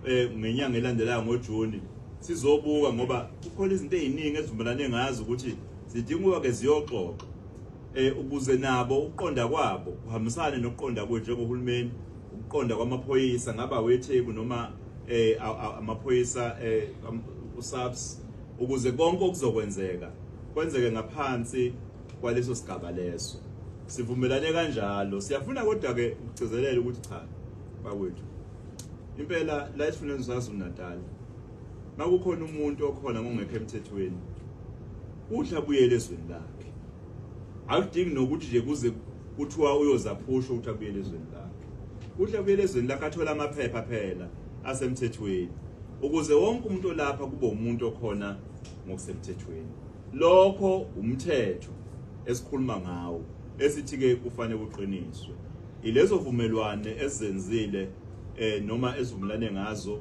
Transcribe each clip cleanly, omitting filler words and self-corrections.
ngenyanga elandelayo ngoJuni sizobuka ngoba kukhona izinto eziningi ezivumelane ngazo ukuthi zidinga ke ziyoxoxa ukuze nabo uqonda kwabo uhambisane nokuqonda kwethu njengohulumeni ukuqonda kwamaphoyisa ngaba wethebu noma amaphoyisa uSAPS ukuze konke okuzokwenzeka kwenzeke ngaphansi kwaleso sigaba leso sivumelane kanjalo siyafuna kodwa ke ukugcizelela ukuthi cha bakwethu impela la esifundeni saZulu-Natal makukhona umuntu okhona ngongekho emthethweni udla buyele ezweni lakhe akudingi nokuthi nje kuze kuthiwa uyozaphusha ukuthi abuyele ezweni lakhe udla buyele ezweni lakhe athola amaphepha phela asemthethweni ukuze wonke umuntu lapha kube umuntu okhona ngokusemthethweni lokho umthetho esikhuluma ngawo esithi ke kufanele kuqiniswe ilezo vumelwane ezenzile noma ezivumelane ngazo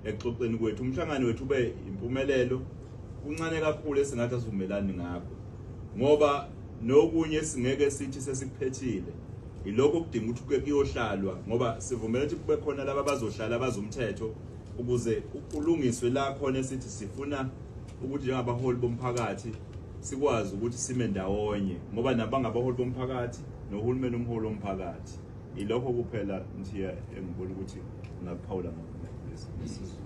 exoxeni kwethu umhlangano wethu ube impumelelo kuncane kakhulu esingathi asivumelani ngakho ngoba nokunye singeke sithi sesikuphethile ilokho kudinga ukuthi kuyohlalwa ngoba sivumela ukuthi kube khona laba bazohlala abazomthetho ukuze kulungiswe la khona esithi sifuna ukuthi njengabaholi bomphakathi sikwazi ukuthi sime ndawonye ngoba nabangabaholi bomphakathi nohulumeni umholi womphakathi ilokho kuphela nje engibona ukuthi ngaphawula ngakho.